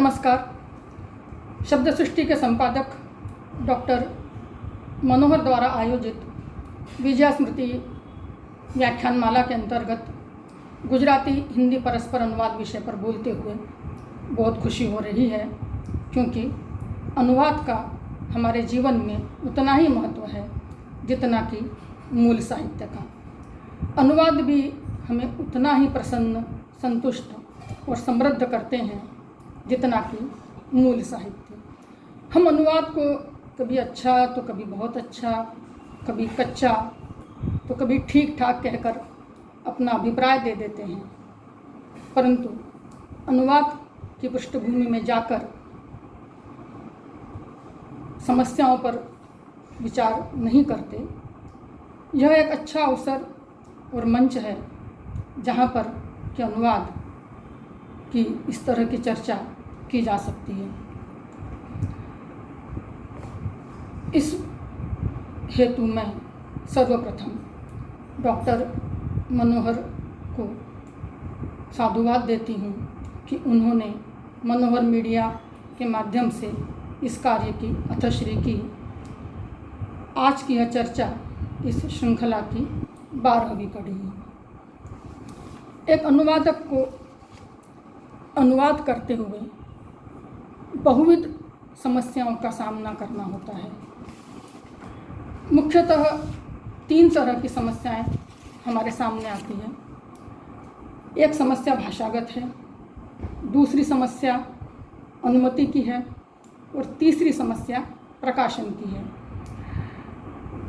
नमस्कार। शब्द सृष्टि के संपादक डॉक्टर मनोहर द्वारा आयोजित विजया स्मृति व्याख्यानमाला के अंतर्गत गुजराती हिंदी परस्पर अनुवाद विषय पर बोलते हुए बहुत खुशी हो रही है, क्योंकि अनुवाद का हमारे जीवन में उतना ही महत्व है जितना कि मूल साहित्य का। अनुवाद भी हमें उतना ही प्रसन्न, संतुष्ट और समृद्ध करते हैं जितना कि मूल साहित्य। हम अनुवाद को कभी अच्छा तो कभी बहुत अच्छा, कभी कच्चा तो कभी ठीक ठाक कहकर अपना अभिप्राय दे देते हैं, परंतु अनुवाद की पृष्ठभूमि में जाकर समस्याओं पर विचार नहीं करते। यह एक अच्छा अवसर और मंच है जहाँ पर कि अनुवाद की इस तरह की चर्चा की जा सकती है। इस हेतु मैं सर्वप्रथम डॉक्टर मनोहर को साधुवाद देती हूँ कि उन्होंने मनोहर मीडिया के माध्यम से इस कार्य की अथश्री की। आज की यह चर्चा इस श्रृंखला की 12वीं कड़ी है। एक अनुवादक को अनुवाद करते हुए बहुविध समस्याओं का सामना करना होता है। मुख्यतः 3 तरह की समस्याएं हमारे सामने आती हैं। एक समस्या भाषागत है, दूसरी समस्या अनुमति की है और तीसरी समस्या प्रकाशन की है।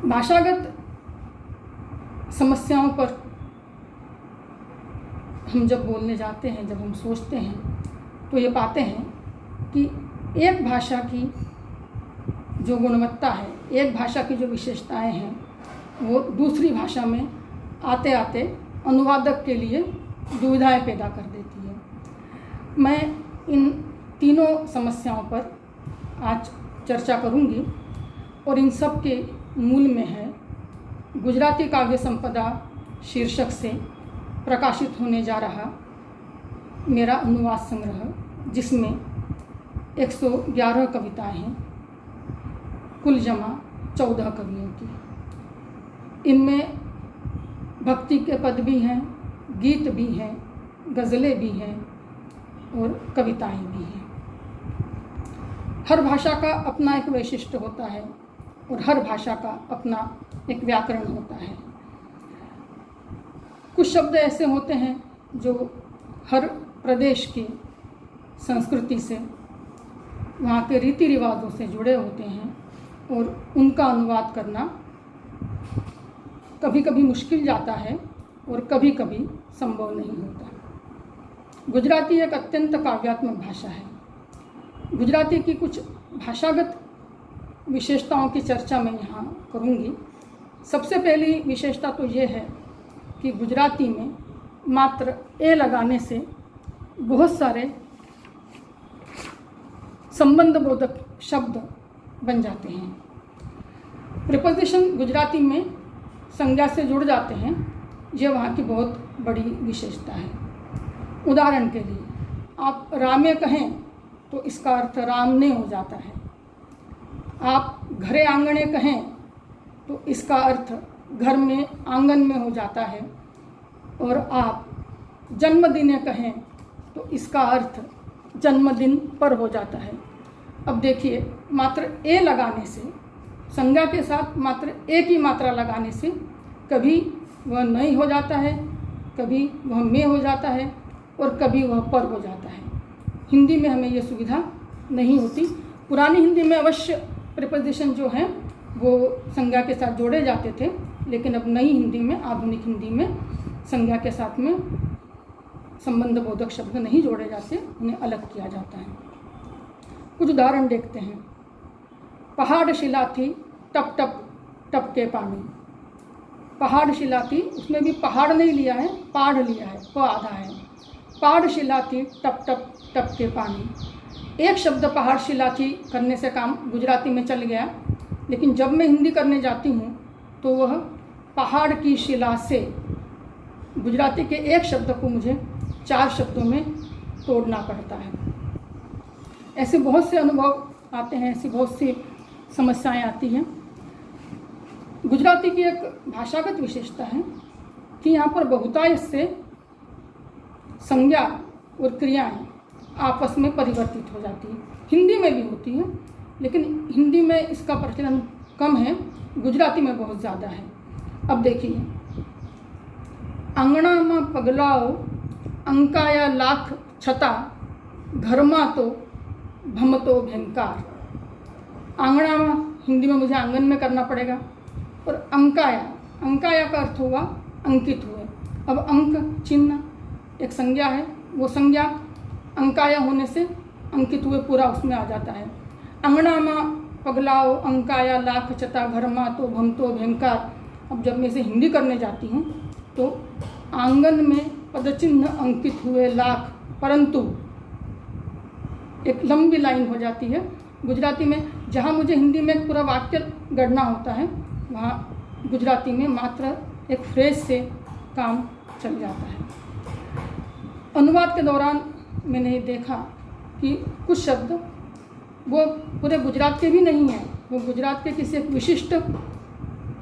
भाषागत समस्याओं पर हम जब बोलने जाते हैं, जब हम सोचते हैं तो ये पाते हैं कि एक भाषा की जो गुणवत्ता है, एक भाषा की जो विशेषताएं हैं, वो दूसरी भाषा में आते आते अनुवादक के लिए दुविधाएं पैदा कर देती है। मैं इन तीनों समस्याओं पर आज चर्चा करूंगी और इन सब के मूल में है गुजराती काव्य संपदा शीर्षक से प्रकाशित होने जा रहा मेरा अनुवाद संग्रह, जिसमें 111 कविताएं हैं, कुल जमा 14 कवियों की। इनमें भक्ति के पद भी हैं, गीत भी हैं, गज़लें भी हैं और कविताएं भी हैं। हर भाषा का अपना एक वैशिष्ट्य होता है और हर भाषा का अपना एक व्याकरण होता है। कुछ शब्द ऐसे होते हैं जो हर प्रदेश की संस्कृति से, वहाँ के रीति रिवाजों से जुड़े होते हैं और उनका अनुवाद करना कभी कभी मुश्किल जाता है और कभी कभी संभव नहीं होता। गुजराती एक अत्यंत काव्यात्मक भाषा है। गुजराती की कुछ भाषागत विशेषताओं की चर्चा मैं यहाँ करूँगी। सबसे पहली विशेषता तो ये है कि गुजराती में मात्र ए लगाने से बहुत सारे संबंध बोधक शब्द बन जाते हैं। प्रीपोजिशन गुजराती में संज्ञा से जुड़ जाते हैं। ये वहाँ की बहुत बड़ी विशेषता है। उदाहरण के लिए आप रामे कहें तो इसका अर्थ रामने हो जाता है। आप घरे आंगणे कहें तो इसका अर्थ घर में, आंगन में हो जाता है। और आप जन्मदिने कहें तो इसका अर्थ जन्मदिन पर हो जाता है। अब देखिए, मात्र ए लगाने से, संज्ञा के साथ मात्र ए की मात्रा लगाने से कभी वह नहीं हो जाता है, कभी वह में हो जाता है और कभी वह पर हो जाता है। हिंदी में हमें यह सुविधा नहीं होती। पुरानी हिंदी में अवश्य प्रीपोजिशन जो हैं वो संज्ञा के साथ जोड़े जाते थे, लेकिन अब नई हिंदी में, आधुनिक हिंदी में संज्ञा के साथ में संबंध बोधक शब्द नहीं जोड़े जाते, उन्हें अलग किया जाता है। कुछ उदाहरण देखते हैं। पहाड़ शिला थी, टप टप टप के पानी। पहाड़ शिला थी, उसमें भी पहाड़ नहीं लिया है, पाढ़ लिया है, प आधा है। पहाड़ शिला थी, टप टप टप के पानी। एक शब्द पहाड़ शिला थी करने से काम गुजराती में चल गया, लेकिन जब मैं हिंदी करने जाती हूँ तो वह पहाड़ की शिला से, गुजराती के एक शब्द को मुझे 4 शब्दों में तोड़ना पड़ता है। ऐसे बहुत से अनुभव आते हैं, ऐसी बहुत सी समस्याएं आती हैं। गुजराती की एक भाषागत विशेषता है कि यहाँ पर बहुतायत से संज्ञा और क्रियाएं आपस में परिवर्तित हो जाती हैं। हिंदी में भी होती हैं, लेकिन हिंदी में इसका प्रचलन कम है, गुजराती में बहुत ज़्यादा है। अब देखिए, आंगणा में पगलाओ अंकाया लाख छता, घर में तो भमतो भयंकार। आंगणा में हिंदी में मुझे आंगन में करना पड़ेगा, और अंकाया, अंकाया का अर्थ हुआ अंकित हुए। अब अंक चिन्ह एक संज्ञा है, वो संज्ञा अंकाया होने से अंकित हुए पूरा उसमें आ जाता है। अंगना में पगलाओ अंकाया लाख चता, घर मा तो भमतो भयंकार। अब जब मैं इसे हिंदी करने जाती हूँ तो आंगन में पदचिन्ह अंकित हुए लाख, परंतु एक लंबी लाइन हो जाती है। गुजराती में जहाँ मुझे हिंदी में एक पूरा वाक्य गढ़ना होता है, वहाँ गुजराती में मात्र एक फ्रेज से काम चल जाता है। अनुवाद के दौरान मैंने देखा कि कुछ शब्द वो पूरे गुजरात के भी नहीं हैं, वो गुजरात के किसी एक विशिष्ट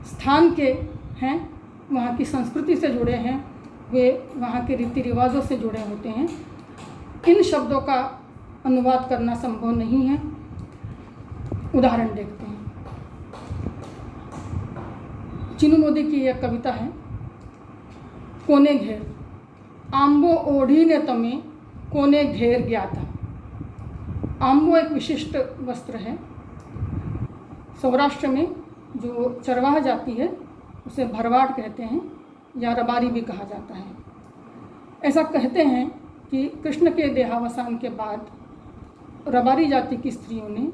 स्थान के हैं, वहाँ की संस्कृति से जुड़े हैं, वे वहाँ के रीति रिवाजों से जुड़े होते हैं। इन शब्दों का अनुवाद करना संभव नहीं है। उदाहरण देखते हैं। चिनू मोदी की एक कविता है, कोने घेर, आंबो ओढ़ी ने तमे कोने घेर गया था। आंबो एक विशिष्ट वस्त्र है। सौराष्ट्र में जो चरवाह जाति है उसे भरवाड़ कहते हैं, या रबारी भी कहा जाता है। ऐसा कहते हैं कि कृष्ण के देहावसान के बाद रबारी जाति की स्त्रियों ने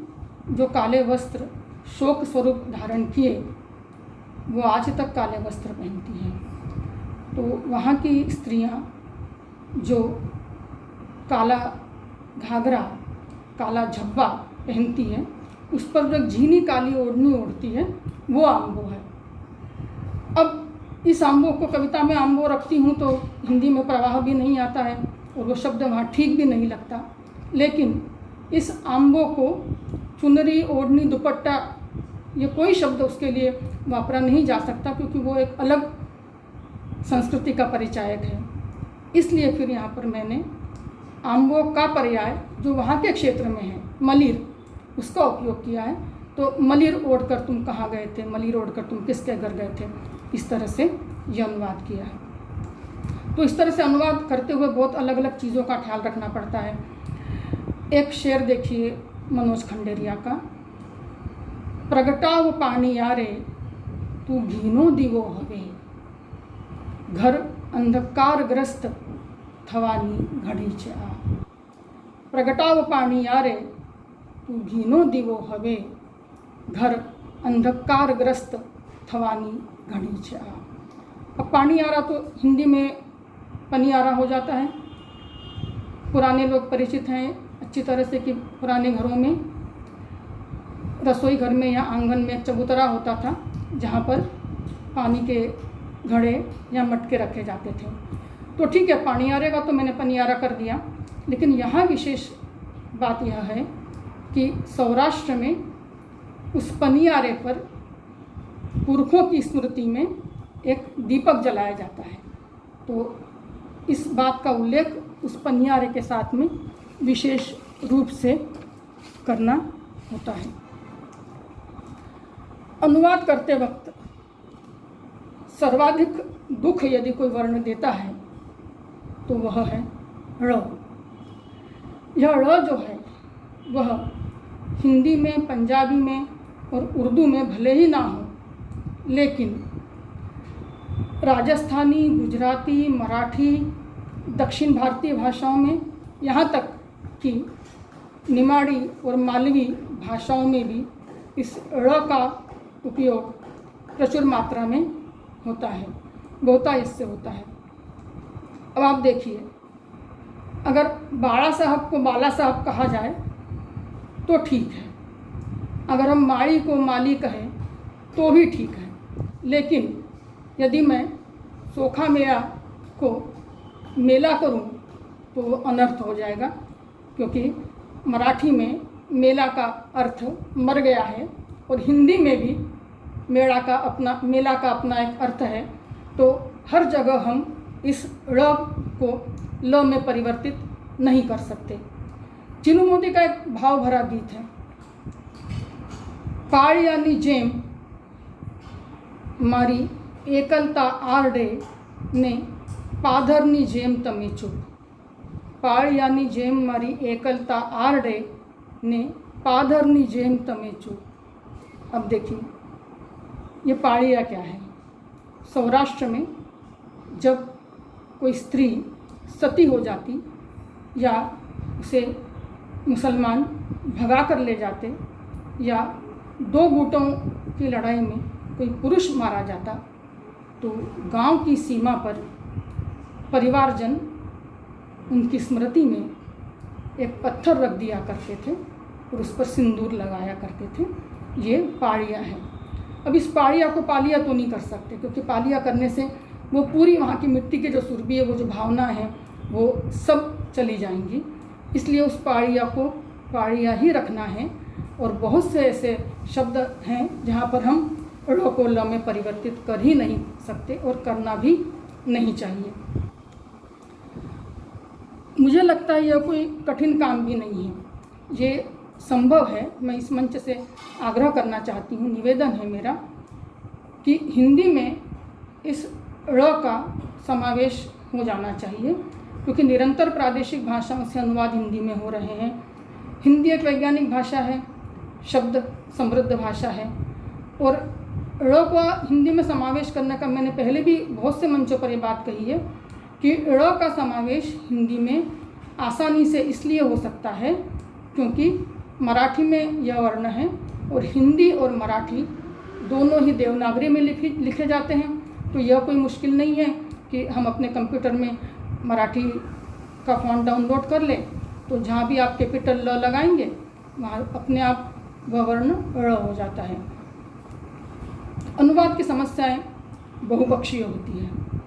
जो काले वस्त्र शोक स्वरूप धारण किए, वो आज तक काले वस्त्र पहनती हैं। तो वहाँ की स्त्रियाँ जो काला घाघरा, काला झब्बा पहनती हैं, उस पर जो झीनी काली ओढ़नी ओढ़ती है, वो आंबो है। अब इस आंबो को कविता में आंबो रखती हूँ तो हिंदी में प्रवाह भी नहीं आता है और वो शब्द वहाँ ठीक भी नहीं लगता। लेकिन इस आंबो को चुनरी, ओढ़नी, दुपट्टा, ये कोई शब्द उसके लिए वापरा नहीं जा सकता, क्योंकि वो एक अलग संस्कृति का परिचायक है। इसलिए फिर यहाँ पर मैंने आंबो का पर्याय जो वहाँ के क्षेत्र में है, मलिर, उसका उपयोग किया है। तो मलिर ओढ़कर तुम कहाँ गए थे, मलिर ओढ़कर तुम किसके घर गए थे, इस तरह से यह अनुवाद किया है। तो इस तरह से अनुवाद करते हुए बहुत अलग अलग चीज़ों का ख्याल रखना पड़ता है। एक शेर देखिए मनोज खंडेरिया का, प्रगटाव पानी यारे तू घीनो दीवो हवे, घर अंधकारग्रस्त थवानी घड़ी चे आ। प्रगटाव पानी यारे तू घीनो दीवो हवे, घर अंधकारग्रस्त थवानी घड़ी चे आ। अब पानी आ रहा तो हिंदी में पनियारा हो जाता है। पुराने लोग परिचित हैं अच्छी तरह से कि पुराने घरों में, रसोई घर में या आंगन में एक चबूतरा होता था जहाँ पर पानी के घड़े या मटके रखे जाते थे। तो ठीक है, पानी आएगा तो मैंने पनियारा कर दिया। लेकिन यहाँ विशेष बात यह है कि सौराष्ट्र में उस पनियारे पर पुरखों की स्मृति में एक दीपक जलाया जाता है। तो इस बात का उल्लेख उस पनियारे के साथ में विशेष रूप से करना होता है। अनुवाद करते वक्त सर्वाधिक दुख यदि कोई वर्ण देता है तो वह है ळ। यह ळ जो है वह हिंदी में, पंजाबी में और उर्दू में भले ही ना हो, लेकिन राजस्थानी, गुजराती, मराठी, दक्षिण भारतीय भाषाओं में, यहाँ तक कि निमाड़ी और मालवी भाषाओं में भी इस ळ का उपयोग प्रचुर मात्रा में होता है, बहुतायत से होता है। अब आप देखिए, अगर बाड़ा साहब को बाला साहब कहा जाए तो ठीक है, अगर हम माड़ी को माली कहें तो भी ठीक है, लेकिन यदि मैं सोखा मेला को मेला करूं तो अनर्थ हो जाएगा, क्योंकि मराठी में मेला का अर्थ मर गया है और हिंदी में भी मेला का अपना एक अर्थ है, तो हर जगह हम इस ड़ को ल में परिवर्तित नहीं कर सकते। चिनू मोदी का एक भाव भरा गीत है, पाळ्यानी जेम मारी एकलता आरडे ने पाधरनी जेम तमे चूप। पाळ्यानी जेम मारी एकलता आरडे ने पाधरनी जेम तमे चूप। अब देखिए ये पाळिया क्या है। सौराष्ट्र में जब कोई स्त्री सती हो जाती या उसे मुसलमान भगा कर ले जाते या दो गुटों की लड़ाई में कोई पुरुष मारा जाता, तो गांव की सीमा पर परिवारजन उनकी स्मृति में एक पत्थर रख दिया करते थे और उस पर सिंदूर लगाया करते थे। ये पाळिया है। अब इस पाळिया को पालिया तो नहीं कर सकते, क्योंकि पालिया करने से वो पूरी वहाँ की मिट्टी के जो सुरभि है, वो जो भावना है, वो सब चली जाएंगी। इसलिए उस पाळिया को पाळिया ही रखना है। और बहुत से ऐसे शब्द हैं जहाँ पर हम ड़ को ल में परिवर्तित कर ही नहीं सकते और करना भी नहीं चाहिए। मुझे लगता है यह कोई कठिन काम भी नहीं है, ये संभव है। मैं इस मंच से आग्रह करना चाहती हूँ, निवेदन है मेरा कि हिंदी में इस ड़ का समावेश हो जाना चाहिए, क्योंकि निरंतर प्रादेशिक भाषाओं से अनुवाद हिंदी में हो रहे हैं। हिंदी एक वैज्ञानिक भाषा है, शब्द समृद्ध भाषा है, और ड़ का हिंदी में समावेश करने का मैंने पहले भी बहुत से मंचों पर ये बात कही है कि ड़ का समावेश हिंदी में आसानी से इसलिए हो सकता है क्योंकि मराठी में यह वर्ण है और हिंदी और मराठी दोनों ही देवनागरी में लिखे जाते हैं। तो यह कोई मुश्किल नहीं है कि हम अपने कंप्यूटर में मराठी का फॉन्ट डाउनलोड कर लें, तो जहाँ भी आप कैपिटल ल लगाएंगे वहाँ अपने आप वह वर्ण ड़ हो जाता है। अनुवाद की समस्याएं बहुपक्षीय होती हैं।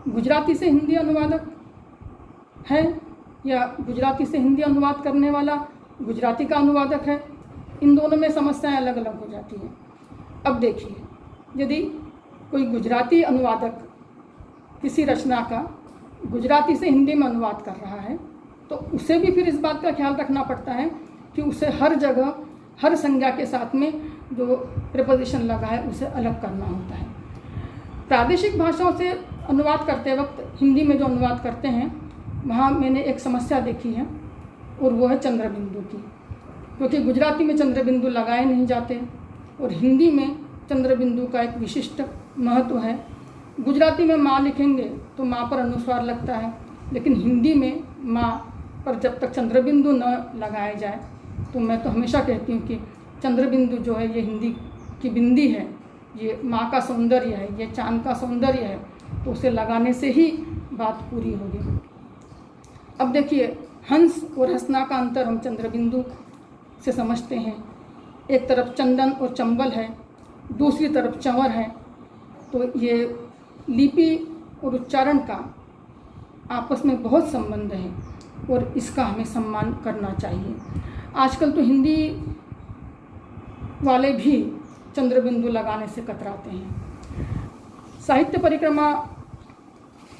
गुजराती से हिंदी अनुवादक है या गुजराती से हिंदी अनुवाद करने वाला गुजराती का अनुवादक है, इन दोनों में समस्याएं अलग अलग हो जाती हैं। अब देखिए, यदि कोई गुजराती अनुवादक किसी रचना का गुजराती से हिंदी में अनुवाद कर रहा है, तो उसे भी फिर इस बात का ख्याल रखना पड़ता है कि उसे हर जगह हर संज्ञा के साथ में जो प्रीपोजिशन लगा है उसे अलग करना होता है। प्रादेशिक भाषाओं से अनुवाद करते वक्त हिंदी में जो अनुवाद करते हैं वहाँ मैंने एक समस्या देखी है, और वो है चंद्रबिंदु की, क्योंकि गुजराती में चंद्रबिंदु लगाए नहीं जाते और हिंदी में चंद्रबिंदु का एक विशिष्ट महत्व है। गुजराती में माँ लिखेंगे तो माँ पर अनुस्वार लगता है, लेकिन हिंदी में माँ पर जब तक चंद्रबिंदु न लगाया जाए, तो मैं तो हमेशा कहती हूँ कि चंद्रबिंदु जो है ये हिंदी की बिंदी है, ये माँ का सौंदर्य है, ये चांद का सौंदर्य है, तो उसे लगाने से ही बात पूरी होगी। अब देखिए, हंस और हंसना का अंतर हम चंद्रबिंदु से समझते हैं। एक तरफ चंदन और चंबल है, दूसरी तरफ चंवर है, तो ये लिपि और उच्चारण का आपस में बहुत संबंध है और इसका हमें सम्मान करना चाहिए। आजकल तो हिंदी वाले भी चंद्रबिंदु लगाने से कतराते हैं। साहित्य परिक्रमा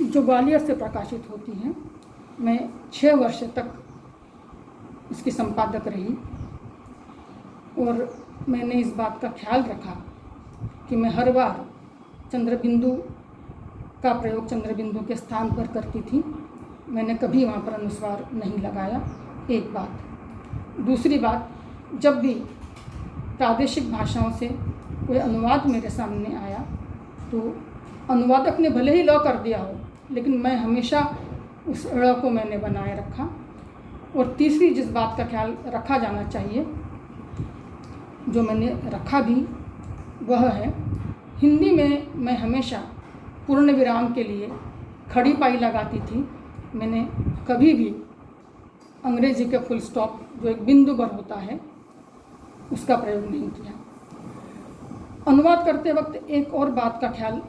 जो ग्वालियर से प्रकाशित होती है, मैं 6 वर्ष तक इसकी संपादक रही और मैंने इस बात का ख्याल रखा कि मैं हर बार चंद्रबिंदु का प्रयोग चंद्रबिंदु के स्थान पर करती थी। मैंने कभी वहाँ पर अनुस्वार नहीं लगाया, एक बात। दूसरी बात, जब भी प्रादेशिक भाषाओं से कोई अनुवाद मेरे सामने आया तो अनुवादक ने भले ही ल कर दिया हो, लेकिन मैं हमेशा उस ड़ को मैंने बनाए रखा। और तीसरी जिस बात का ख्याल रखा जाना चाहिए, जो मैंने रखा भी, वह है हिंदी में मैं हमेशा पूर्ण विराम के लिए खड़ी पाई लगाती थी। मैंने कभी भी अंग्रेजी के फुल स्टॉप जो एक बिंदु पर होता है उसका प्रयोग नहीं किया। अनुवाद करते वक्त एक और बात का ख्याल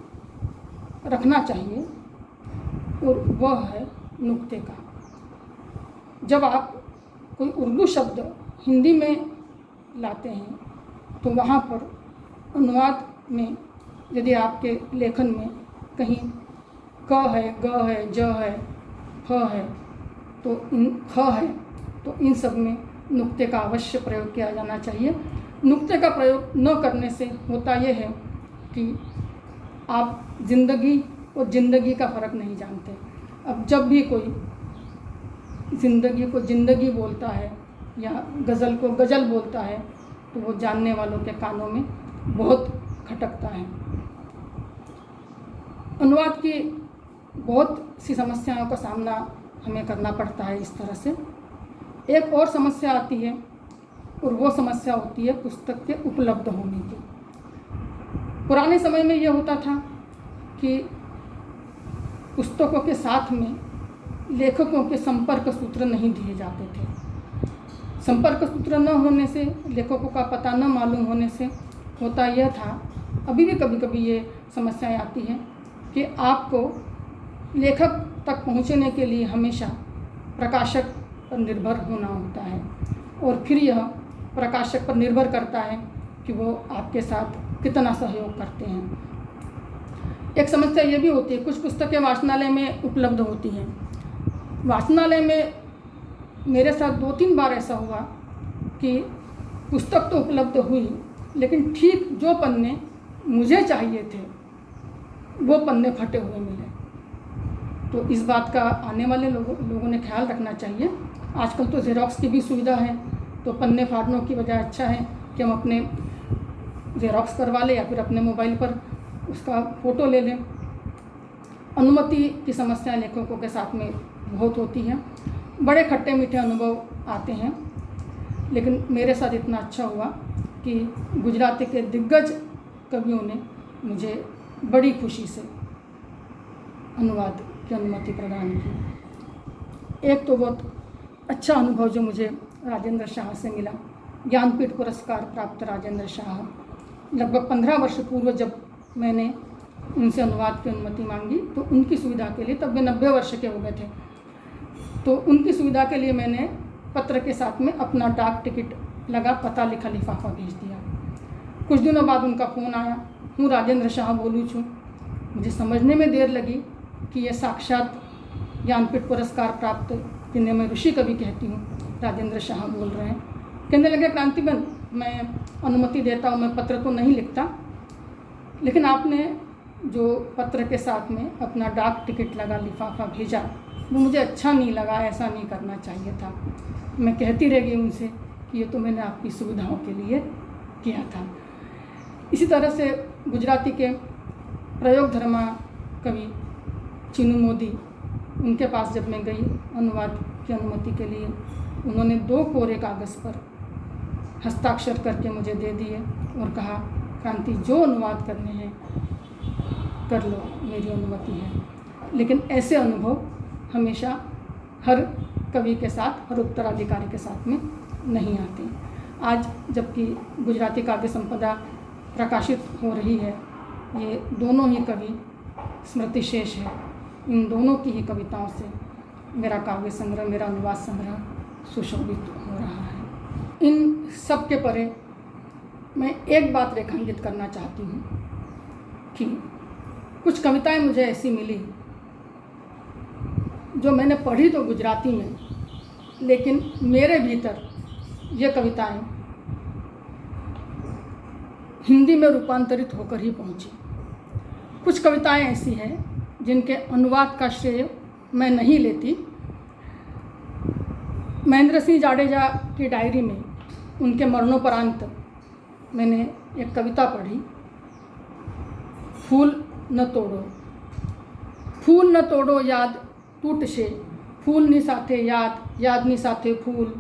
रखना चाहिए और वह है नुक्ते का। जब आप कोई उर्दू शब्द हिंदी में लाते हैं तो वहाँ पर अनुवाद में यदि आपके लेखन में कहीं क है, ग है, ज है, फ है तो ख है तो इन सब में नुक्ते का अवश्य प्रयोग किया जाना चाहिए। नुक्ते का प्रयोग न करने से होता यह है कि आप ज़िंदगी और ज़िंदगी का फ़र्क नहीं जानते। अब जब भी कोई ज़िंदगी को ज़िंदगी बोलता है या गज़ल को गज़ल बोलता है तो वो जानने वालों के कानों में बहुत खटकता है। अनुवाद की बहुत सी समस्याओं का सामना हमें करना पड़ता है। इस तरह से एक और समस्या आती है और वो समस्या होती है पुस्तक के उपलब्ध होने की। पुराने समय में ये होता था कि पुस्तकों के साथ में लेखकों के संपर्क सूत्र नहीं दिए जाते थे। संपर्क सूत्र न होने से, लेखकों का पता न मालूम होने से होता यह था, अभी भी कभी कभी ये समस्याएं आती हैं कि आपको लेखक तक पहुंचने के लिए हमेशा प्रकाशक पर निर्भर होना होता है और फिर यह प्रकाशक पर निर्भर करता है कि वो आपके साथ कितना सहयोग करते हैं। एक समस्या ये भी होती है, कुछ पुस्तकें वाचनालय में उपलब्ध होती हैं। वाचनालय में मेरे साथ 2-3 बार ऐसा हुआ कि पुस्तक तो उपलब्ध हुई लेकिन ठीक जो पन्ने मुझे चाहिए थे वो पन्ने फटे हुए मिले। तो इस बात का आने वाले लोगों ने ख्याल रखना चाहिए। आजकल तो ज़ेरॉक्स की भी सुविधा है तो पन्ने फाड़ने की बजाय अच्छा है कि हम अपने ज़ेरॉक्स करवा लें या फिर अपने मोबाइल पर उसका फ़ोटो ले लें। अनुमति की समस्या लेखकों के साथ में बहुत होती है। बड़े खट्टे मीठे अनुभव आते हैं लेकिन मेरे साथ इतना अच्छा हुआ कि गुजराती के दिग्गज कवियों ने मुझे बड़ी खुशी से अनुवाद की अनुमति प्रदान की। एक तो बहुत अच्छा अनुभव जो मुझे राजेंद्र शाह से मिला, ज्ञानपीठ पुरस्कार प्राप्त राजेंद्र शाह, लगभग 15 वर्ष पूर्व जब मैंने उनसे अनुवाद की अनुमति मांगी तो उनकी सुविधा के लिए, तब वे 90 वर्ष के हो गए थे, तो उनकी सुविधा के लिए मैंने पत्र के साथ में अपना डाक टिकट लगा पता लिखा लिफाफा भेज दिया। कुछ दिनों बाद उनका फ़ोन आया, हूँ राजेंद्र शाह बोलूँ छूँ। मुझे समझने में देर लगी कि ये साक्षात ज्ञानपीठ पुरस्कार प्राप्त, जिन्हें मैं ऋषि कवि कहती हूँ, राजेंद्र शाह बोल रहे हैं। कहने लगे क्रांतिबेन, मैं अनुमति देता हूँ, मैं पत्र तो नहीं लिखता, लेकिन आपने जो पत्र के साथ में अपना डाक टिकट लगा लिफाफा भेजा वो मुझे अच्छा नहीं लगा, ऐसा नहीं करना चाहिए था। मैं कहती रह गई उनसे कि ये तो मैंने आपकी सुविधाओं के लिए किया था। इसी तरह से गुजराती के प्रयोगधर्मा कवि चिनू मोदी, उनके पास जब मैं गई अनुवाद की अनुमति के लिए, उन्होंने 2 कोरे कागज़ पर हस्ताक्षर करके मुझे दे दिए और कहा, क्रांति जो अनुवाद करने हैं कर लो, मेरी अनुमति है। लेकिन ऐसे अनुभव हमेशा हर कवि के साथ, हर उत्तराधिकारी के साथ में नहीं आते। आज जबकि गुजराती काव्य संपदा प्रकाशित हो रही है, ये दोनों ही कवि स्मृति शेष है, इन दोनों की ही कविताओं से मेरा काव्य संग्रह, मेरा अनुवाद संग्रह सुशोभित हो रहा है। इन सब के परे मैं एक बात रेखांकित करना चाहती हूँ कि कुछ कविताएं मुझे ऐसी मिली जो मैंने पढ़ी तो गुजराती में, लेकिन मेरे भीतर ये कविताएं हिंदी में रूपांतरित होकर ही पहुंची। कुछ कविताएं ऐसी हैं जिनके अनुवाद का श्रेय मैं नहीं लेती। महेंद्र सिंह जाडेजा की डायरी में उनके मरणोपरांत मैंने एक कविता पढ़ी, फूल न तोड़ो, फूल न तोड़ो याद टूट से, फूल नी साथे याद, याद नी साथे फूल,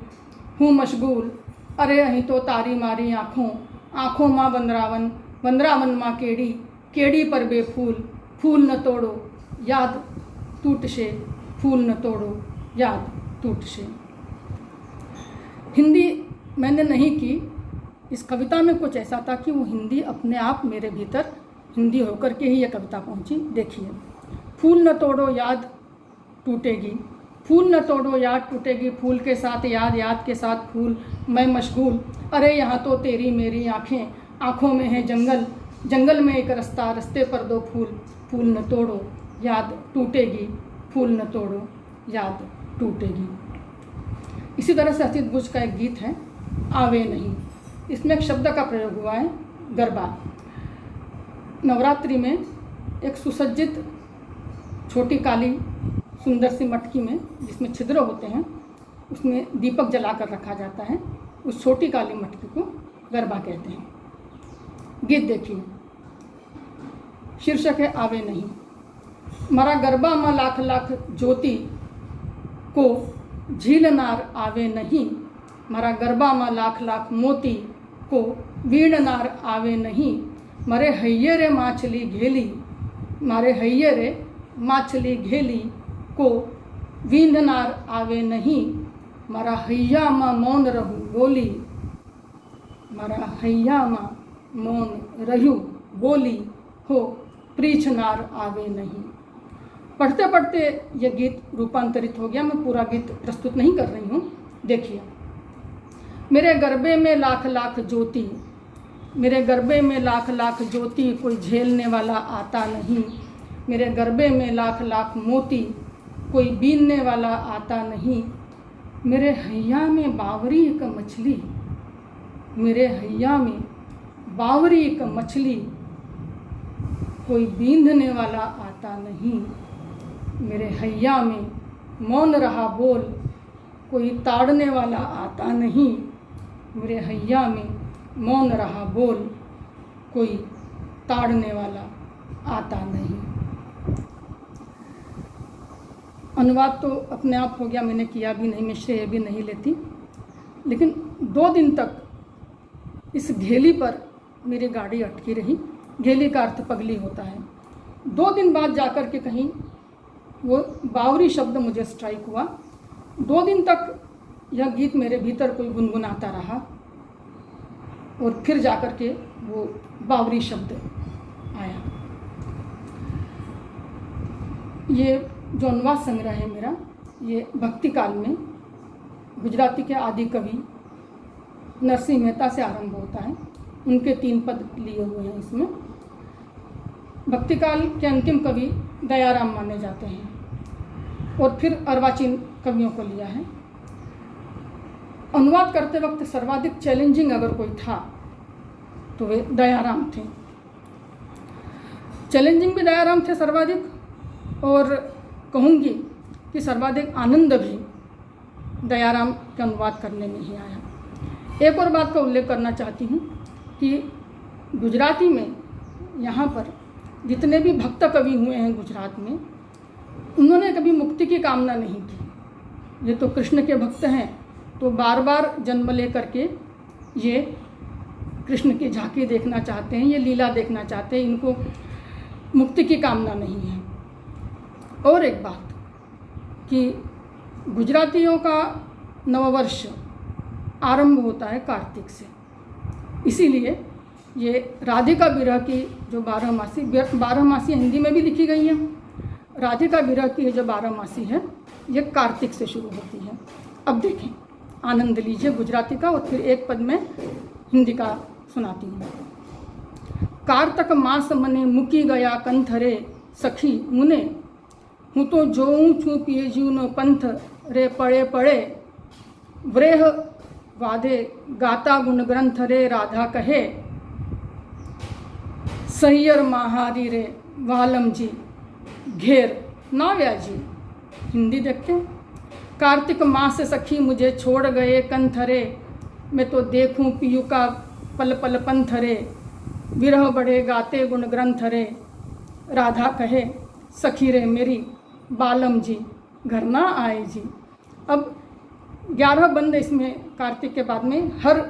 हूँ मशगूल, अरे अहीं तो तारी मारी आँखों, आँखों माँ बंदरावन, बंदरावन माँ केड़ी, केड़ी पर बेफूल, फूल न तोड़ो याद टूट से, फूल न तोड़ो याद टूट से। हिंदी मैंने नहीं की। इस कविता में कुछ ऐसा था कि वो हिंदी अपने आप मेरे भीतर हिंदी होकर के ही ये कविता पहुंची। देखिए, फूल न तोड़ो याद टूटेगी, फूल न तोड़ो याद टूटेगी, फूल के साथ याद, याद के साथ फूल, मैं मशगूल, अरे यहाँ तो तेरी मेरी आँखें, आँखों में है जंगल, जंगल में एक रास्ता, रास्ते पर दो फूल, फूल न तोड़ो याद टूटेगी, फूल न तोड़ो याद टूटेगी। इसी तरह से असित बुझ का एक गीत है आवे नहीं, इसमें एक शब्द का प्रयोग हुआ है गरबा। नवरात्रि में एक सुसज्जित छोटी काली सुंदर सी मटकी में जिसमें छिद्र होते हैं उसमें दीपक जलाकर रखा जाता है, उस छोटी काली मटकी को गरबा कहते हैं। गीत देखिए, शीर्षक है आवे नहीं। मरा गरबा माँ लाख लाख ज्योति को झील नार आवे नहीं, मरा गरबा माँ लाख लाख मोती को वीण नार आवे नहीं, मरे हैये रे माछली घेली, मारे हैये रे माछली घेली को वींध नार आवे नहीं, मरा हैया माँ मौन रहू बोली, मरा हैया माँ मौन रहू बोली हो प्रीछ नार आवे नहीं। पढ़ते पढ़ते यह गीत रूपांतरित हो गया, मैं पूरा गीत प्रस्तुत नहीं कर रही हूँ। देखिए, मेरे गरबे में लाख लाख ज्योति, मेरे गरबे में लाख लाख ज्योति, कोई झेलने वाला आता नहीं, मेरे गरबे में लाख लाख मोती, कोई बीनने वाला आता नहीं, मेरे हैया में बावरी एक मछली, मेरे हैया में बावरी एक मछली, कोई बींधने वाला आता नहीं, मेरे हैया में मौन रहा बोल, कोई ताड़ने वाला आता नहीं, मेरे हैया में मौन रहा बोल, कोई ताड़ने वाला आता नहीं। अनुवाद तो अपने आप हो गया, मैंने किया भी नहीं, मैं श्रेय भी नहीं लेती, लेकिन 2 दिन तक इस घेली पर मेरी गाड़ी अटकी रही। घेली का अर्थ पगली होता है। 2 दिन बाद जाकर के कहीं वो बावरी शब्द मुझे स्ट्राइक हुआ। 2 दिन तक यह गीत मेरे भीतर कोई गुनगुनाता रहा और फिर जाकर के वो बावरी शब्द आया। ये जो अनुवाद संग्रह है मेरा, ये भक्ति काल में गुजराती के आदि कवि नरसिंह मेहता से आरंभ होता है। उनके 3 पद लिए हुए हैं इसमें। भक्ति काल के अंतिम कवि दयाराम माने जाते हैं और फिर अर्वाचीन कवियों को लिया है। अनुवाद करते वक्त सर्वाधिक चैलेंजिंग अगर कोई था तो वे दयाराम थे। चैलेंजिंग भी दयाराम थे सर्वाधिक, और कहूँगी कि सर्वाधिक आनंद भी दयाराम के अनुवाद करने में ही आया। एक और बात का उल्लेख करना चाहती हूँ कि गुजराती में यहाँ पर जितने भी भक्त कवि हुए हैं गुजरात में, उन्होंने कभी मुक्ति की कामना नहीं की। ये तो कृष्ण के भक्त हैं, तो बार बार जन्म लेकर के ये कृष्ण की झांकी देखना चाहते हैं, ये लीला देखना चाहते हैं, इनको मुक्ति की कामना नहीं है। और एक बात कि गुजरातियों का नववर्ष आरंभ होता है कार्तिक से, इसीलिए ये राधिका विरह की जो 12 हिंदी में भी लिखी गई है। राधिका विरह की जो 12 है ये कार्तिक से शुरू होती है। अब देखें, आनंद लीजिए गुजराती का, और फिर एक पद में हिंदी का सुनाती हूँ। कार्तक मास मने मुकी गया कंथरे सखी मुने, हूँ तो जोऊँ छूँ पिए जीवनो पंथ रे पड़े पड़े, व्रेह वादे गाता गुण ग्रंथ रे राधा कहे, सैयर महारी रे वालम जी घेर नाव्या जी। हिंदी देखते हैं। कार्तिक मास सखी मुझे छोड़ गए कंथरे, मैं तो देखूं पियू का पल पल पंथरे, विरह बड़े गाते गुण ग्रंथ रे राधा कहे, सखी रे मेरी बालम जी घर ना आए जी। अब 11 बंद इसमें कार्तिक के बाद में हर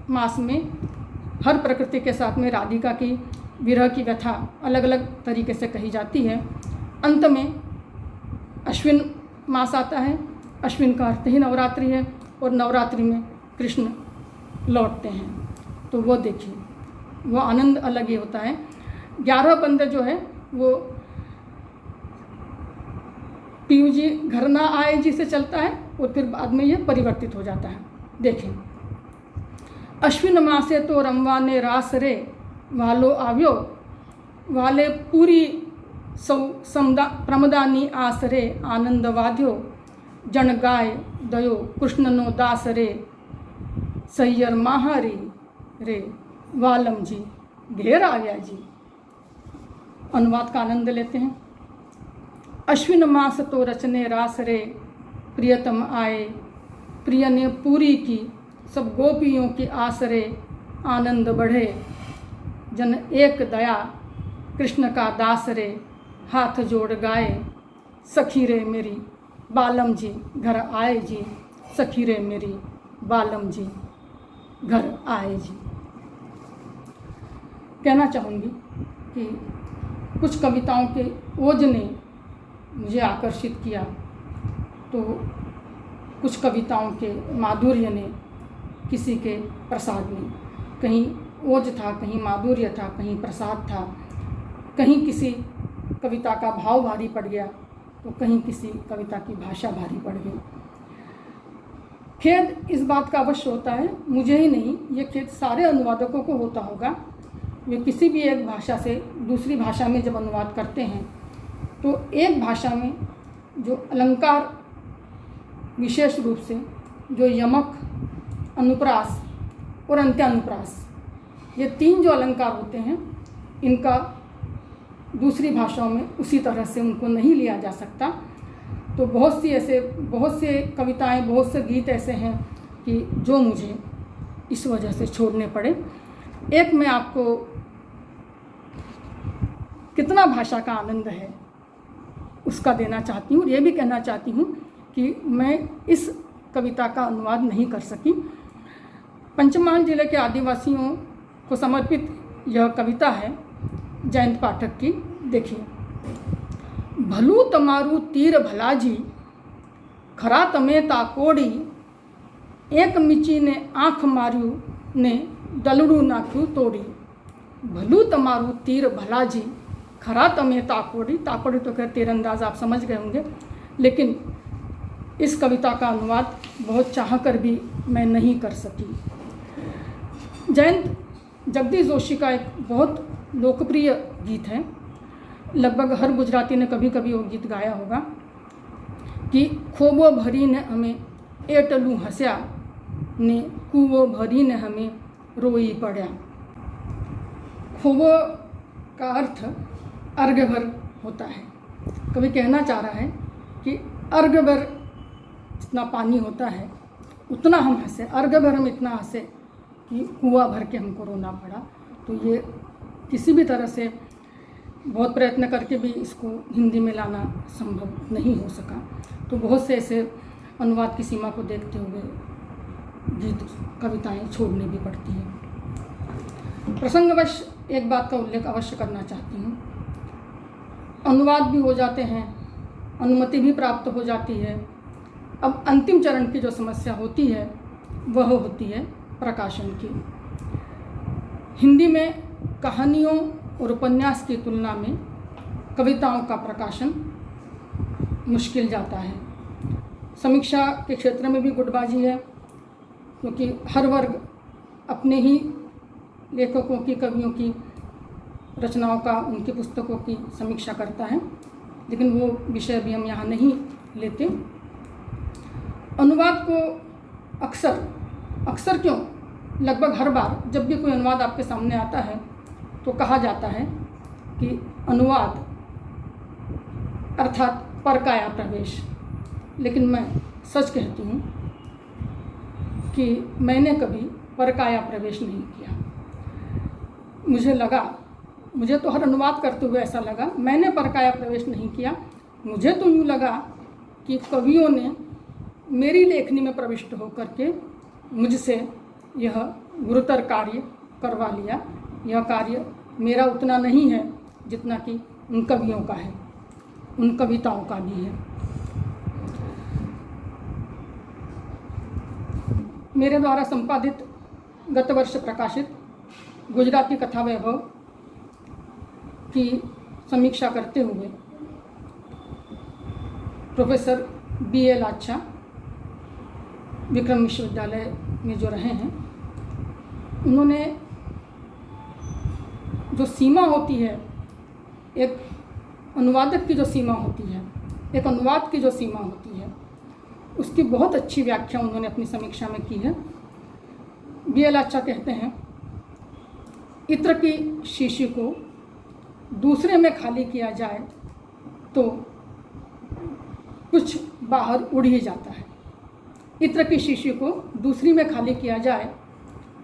मास में हर प्रकृति के साथ में राधिका की विरह की व्यथा अलग अलग तरीके से कही जाती है। अंत में अश्विन मास आता है। अश्विन का अर्थ ही नवरात्रि है, और नवरात्रि में कृष्ण लौटते हैं। तो वो देखिए, वो आनंद अलग ही होता है। 11 बंदे जो है वो पीयूजी घर ना आए जी से चलता है और फिर बाद में ये परिवर्तित हो जाता है। देखें, अश्विन मासे तो रमवा ने रास रे वालो आव्यो, वाले पूरी प्रमदानी आस रे आनंद वाद्यो, जन गाय दयो कृष्ण नो दास रे सैयर महारी रे वालम जी घेर आया जी। अनुवाद का आनंद लेते हैं। अश्विन मास तो रचने रास रे प्रियतम आए, प्रिय ने पूरी की सब गोपियों की आस रे आनंद बढ़े, जन एक दया कृष्ण का दास रे हाथ जोड़ गाए, सखी रे मेरी बालम जी घर आए जी, सखी रे मेरी बालम जी घर आए जी। कहना चाहूँगी कि कुछ कविताओं के ओज ने मुझे आकर्षित किया, तो कुछ कविताओं के माधुर्य ने, किसी के प्रसाद ने, कहीं ओज था, कहीं माधुर्य था, कहीं प्रसाद था, कहीं किसी कविता का भाव भारी पड़ गया तो कहीं किसी कविता की भाषा भारी पड़ गई। खेद इस बात का अवश्य होता है, मुझे ही नहीं, ये खेद सारे अनुवादकों को होता होगा। वे किसी भी एक भाषा से दूसरी भाषा में जब अनुवाद करते हैं तो एक भाषा में जो अलंकार, विशेष रूप से जो यमक, अनुप्रास और अंत्यानुप्रास, ये तीन जो अलंकार होते हैं, इनका दूसरी भाषाओं में उसी तरह से उनको नहीं लिया जा सकता। तो बहुत से कविताएं, बहुत से गीत ऐसे हैं कि जो मुझे इस वजह से छोड़ने पड़े। एक मैं आपको कितना भाषा का आनंद है उसका देना चाहती हूँ, और ये भी कहना चाहती हूँ कि मैं इस कविता का अनुवाद नहीं कर सकी। पंचमहाल जिले के आदिवासियों को समर्पित यह कविता है जयंत पाठक की। देखिए, भलू तमारू तीर भलाजी, खरा तमे ताकोड़ी, एक मिची ने आँख मार्यू ने दलड़ू नाख्यू तोड़ी। भलू तमारू तीर भलाजी, खरा तमे ताकोड़ी, ताकोड़ी तो खैर तीरंदाज आप समझ गए होंगे, लेकिन इस कविता का अनुवाद बहुत चाहकर भी मैं नहीं कर सकी। जयंत जगदीश जोशी का एक बहुत लोकप्रिय गीत है, लगभग हर गुजराती ने कभी कभी वो गीत गाया होगा कि खोबो भरी ने हमें एटलू हंस्या ने कुवो भरी ने हमें रोई पड़ा। खोबो का अर्थ अर्घ भर होता है। कभी कहना चाह रहा है कि अर्घ भर जितना पानी होता है उतना हम हंसे, अर्घ भर हम इतना हंसे कि कुआं भर के हमको रोना पड़ा। तो ये किसी भी तरह से बहुत प्रयत्न करके भी इसको हिंदी में लाना संभव नहीं हो सका। तो बहुत से ऐसे अनुवाद की सीमा को देखते हुए गीत, कविताएं छोड़नी भी पड़ती हैं। प्रसंगवश एक बात का उल्लेख अवश्य करना चाहती हूँ, अनुवाद भी हो जाते हैं, अनुमति भी प्राप्त हो जाती है। अब अंतिम चरण की जो समस्या होती है वह होती है प्रकाशन की। हिंदी में कहानियों और उपन्यास की तुलना में कविताओं का प्रकाशन मुश्किल जाता है। समीक्षा के क्षेत्र में भी गुटबाजी है, क्योंकि हर वर्ग अपने ही लेखकों की, कवियों की रचनाओं का, उनकी पुस्तकों की समीक्षा करता है, लेकिन वो विषय भी हम यहाँ नहीं लेते। अनुवाद को अक्सर क्यों, लगभग हर बार जब भी कोई अनुवाद आपके सामने आता है तो कहा जाता है कि अनुवाद अर्थात परकाया प्रवेश। लेकिन मैं सच कहती हूँ कि मैंने कभी परकाया प्रवेश नहीं किया। मुझे तो हर अनुवाद करते हुए ऐसा लगा, मैंने परकाया प्रवेश नहीं किया। मुझे तो यूँ लगा कि कवियों ने मेरी लेखनी में प्रविष्ट होकर के मुझसे यह गुरुतर कार्य करवा लिया। यह कार्य मेरा उतना नहीं है जितना कि उन कवियों का है, उन कविताओं का भी है। मेरे द्वारा संपादित गत वर्ष प्रकाशित गुजराती कथा वैभव की समीक्षा करते हुए प्रोफेसर BL आच्छा विक्रम विश्वविद्यालय में जो रहे हैं, उन्होंने जो सीमा होती है, एक अनुवादक की जो सीमा होती है, एक अनुवाद की जो सीमा होती है, उसकी बहुत अच्छी व्याख्या उन्होंने अपनी समीक्षा में की है। BL आच्छा कहते हैं, इत्र की शीशी को दूसरे में खाली किया जाए तो कुछ बाहर उड़ ही जाता है। इत्र की शीशी को दूसरी में खाली किया जाए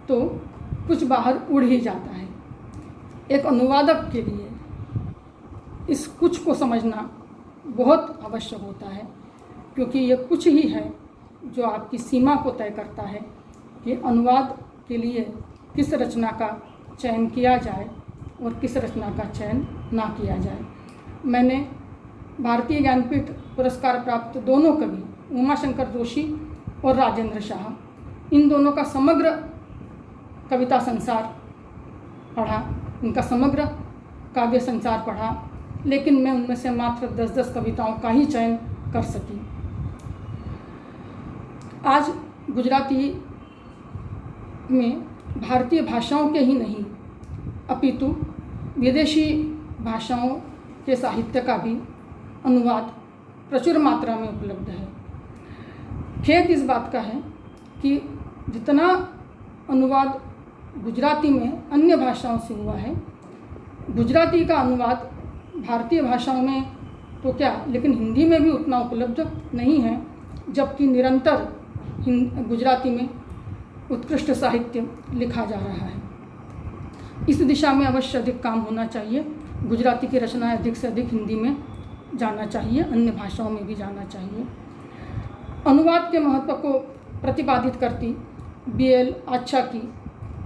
तो कुछ बाहर उड़ ही जाता है। एक अनुवादक के लिए इस कुछ को समझना बहुत आवश्यक होता है, क्योंकि ये कुछ ही है जो आपकी सीमा को तय करता है कि अनुवाद के लिए किस रचना का चयन किया जाए और किस रचना का चयन ना किया जाए। मैंने भारतीय ज्ञानपीठ पुरस्कार प्राप्त दोनों कवि उमाशंकर जोशी और राजेंद्र शाह, इन दोनों का समग्र कविता संसार पढ़ा, उनका समग्र काव्य संसार पढ़ा, लेकिन मैं उनमें से मात्र 10-10 कविताओं का ही चयन कर सकी। आज गुजराती में भारतीय भाषाओं के ही नहीं अपितु विदेशी भाषाओं के साहित्य का भी अनुवाद प्रचुर मात्रा में उपलब्ध है। खेद इस बात का है कि जितना अनुवाद गुजराती में अन्य भाषाओं से हुआ है, गुजराती का अनुवाद भारतीय भाषाओं में तो क्या, लेकिन हिंदी में भी उतना उपलब्ध नहीं है, जबकि निरंतर गुजराती में उत्कृष्ट साहित्य लिखा जा रहा है। इस दिशा में अवश्य अधिक काम होना चाहिए। गुजराती की रचनाएं अधिक से अधिक हिंदी में जाना चाहिए, अन्य भाषाओं में भी जाना चाहिए। अनुवाद के महत्व को प्रतिपादित करती BL आच्छा की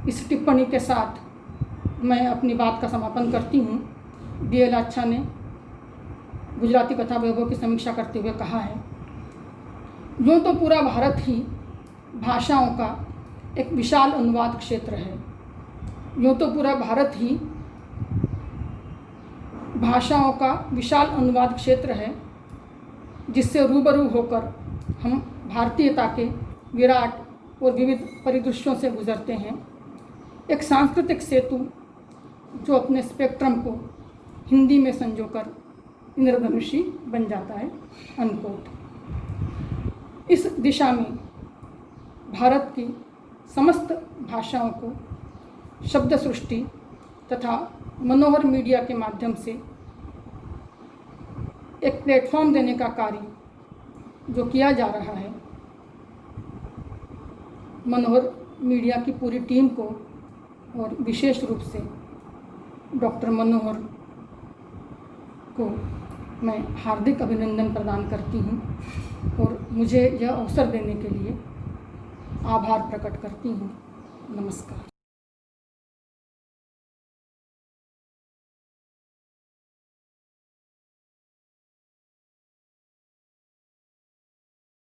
इस टिप्पणी के साथ मैं अपनी बात का समापन करती हूँ। BL आच्छा ने गुजराती कथा वैभव की समीक्षा करते हुए कहा है, यूँ तो पूरा भारत ही भाषाओं का एक विशाल अनुवाद क्षेत्र है। यूँ तो पूरा भारत ही भाषाओं का विशाल अनुवाद क्षेत्र है, जिससे रूबरू होकर हम भारतीयता के विराट और विविध परिदृश्यों से गुजरते हैं। एक सांस्कृतिक सेतु जो अपने स्पेक्ट्रम को हिंदी में संजोकर इंद्रधनुषी बन जाता है। अनकोट। इस दिशा में भारत की समस्त भाषाओं को शब्द सृष्टि तथा मनोहर मीडिया के माध्यम से एक प्लेटफॉर्म देने का कार्य जो किया जा रहा है, मनोहर मीडिया की पूरी टीम को और विशेष रूप से डॉक्टर मनोहर को मैं हार्दिक अभिनंदन प्रदान करती हूँ और मुझे यह अवसर देने के लिए आभार प्रकट करती हूँ। नमस्कार।